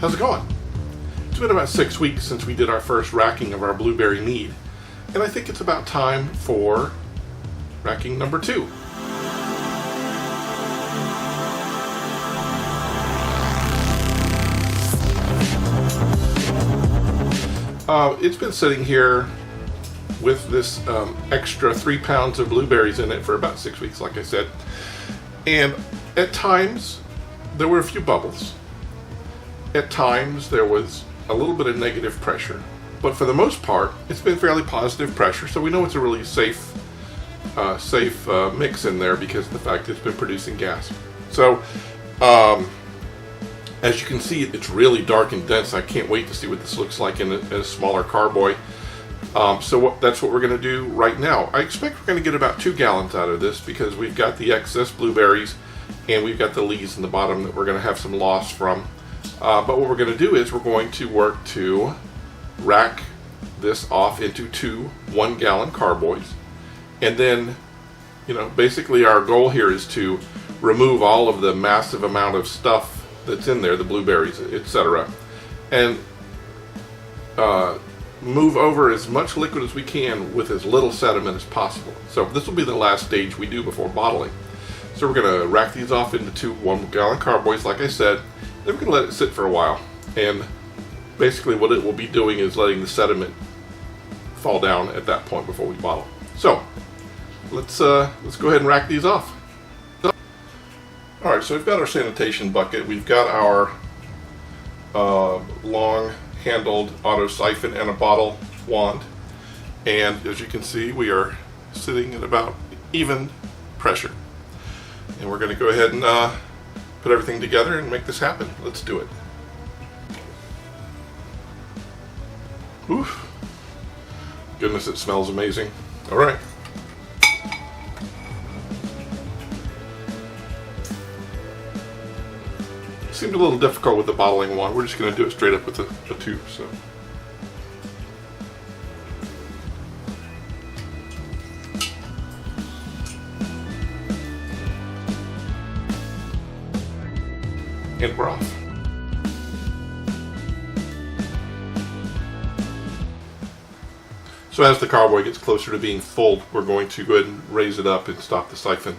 How's it going? It's been about 6 weeks since we did our first racking of our blueberry mead, and I think it's about time for racking number 2. It's been sitting here with this extra 3 pounds of blueberries in it for about 6 weeks, like I said, and at times there were a few bubbles. At times there was a little bit of negative pressure, but for the most part it's been fairly positive pressure, so we know it's a really safe mix in there because of the fact it's been producing gas. So as you can see, it's really dark and dense. I can't wait to see what this looks like in a smaller carboy. That's what we're going to do right now. I expect we're going to get about 2 gallons out of this because we've got the excess blueberries and we've got the leaves in the bottom that we're going to have some loss from. But what we're going to do is we're going to work to rack this off into 2 1-gallon carboys. And then, basically our goal here is to remove all of the massive amount of stuff that's in there, the blueberries, etc. And move over as much liquid as we can with as little sediment as possible. So this will be the last stage we do before bottling. So we're going to rack these off into 2 1-gallon carboys, like I said. Then we're going to let it sit for a while, and basically what it will be doing is letting the sediment fall down at that point before we bottle. So let's go ahead and rack these off. Alright, so we've got our sanitation bucket, we've got our long handled auto siphon and a bottle wand, and as you can see we are sitting at about even pressure, and we're going to go ahead and put everything together and make this happen. Let's do it. Oof. Goodness, it smells amazing. All right. Seemed a little difficult with the bottling wand. We're just going to do it straight up with the tube. So. And we're off. So as the carboy gets closer to being full, we're going to go ahead and raise it up and stop the siphon.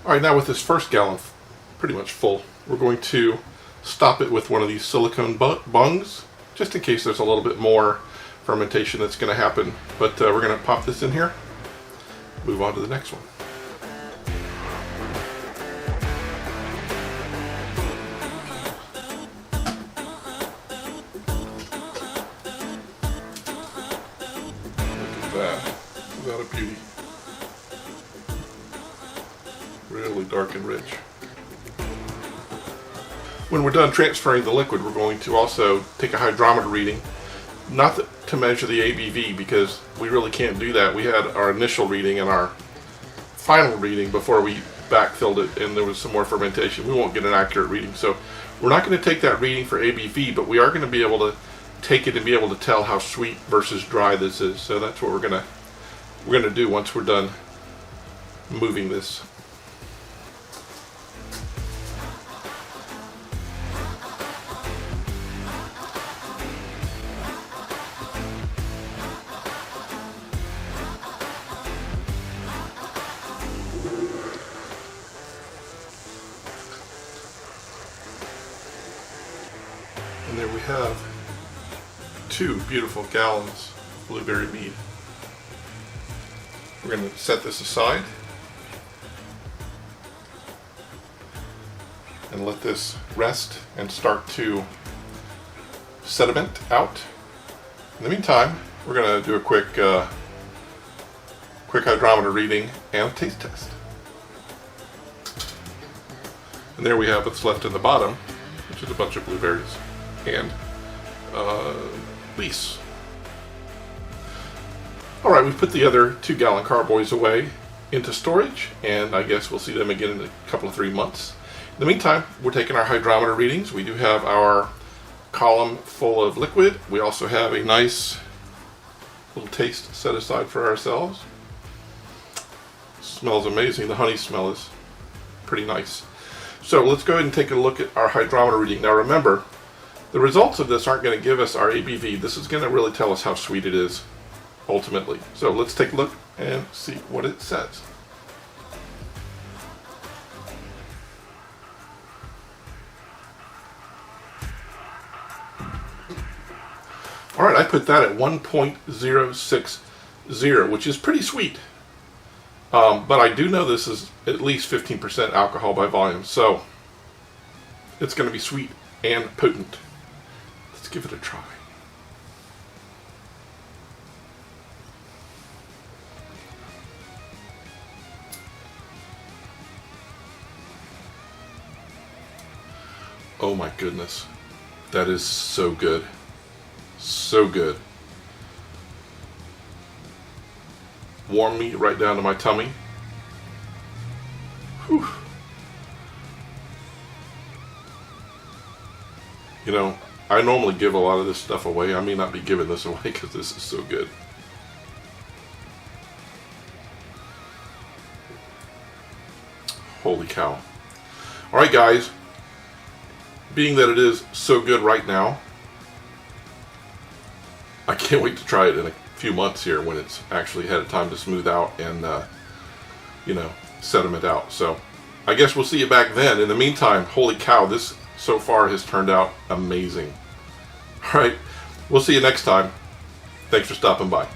Alright, now with this first gallon pretty much full, we're going to stop it with one of these silicone bungs, just in case there's a little bit more fermentation that's going to happen. But we're going to pop this in here, move on to the next one. Look at that. Isn't that a beauty? Really dark and rich. When we're done transferring the liquid, we're going to also take a hydrometer reading, not to measure the ABV because we really can't do that. We had our initial reading and our final reading before we backfilled it and there was some more fermentation. We won't get an accurate reading, so we're not going to take that reading for ABV, but we are going to be able to take it and be able to tell how sweet versus dry this is. So that's what we're going to do once we're done moving this. And there we have 2 beautiful gallons of blueberry mead. We're going to set this aside and let this rest and start to sediment out. In the meantime, we're going to do a quick hydrometer reading and a taste test. And there we have what's left in the bottom, which is a bunch of blueberries and lease. Alright, we've put the other 2-gallon carboys away into storage, and I guess we'll see them again in a couple of 3 months. In the meantime, we're taking our hydrometer readings. We do have our column full of liquid. We also have a nice little taste set aside for ourselves. Smells amazing. The honey smell is pretty nice. So let's go ahead and take a look at our hydrometer reading. Now remember, the results of this aren't going to give us our ABV. This is going to really tell us how sweet it is ultimately. So let's take a look and see what it says. Alright, I put that at 1.060, which is pretty sweet. But I do know this is at least 15% alcohol by volume, so it's going to be sweet and potent. Let's give it a try. Oh my goodness, that is so good. So good. Warm me right down to my tummy. Whew. You know, I normally give a lot of this stuff away. I may not be giving this away because this is so good. Holy cow. Alright guys, being that it is so good right now, I can't wait to try it in a few months here when it's actually had a time to smooth out and, you know, sediment out. So I guess we'll see you back then. In the meantime, holy cow, this so far has turned out amazing. All right, we'll see you next time. Thanks for stopping by.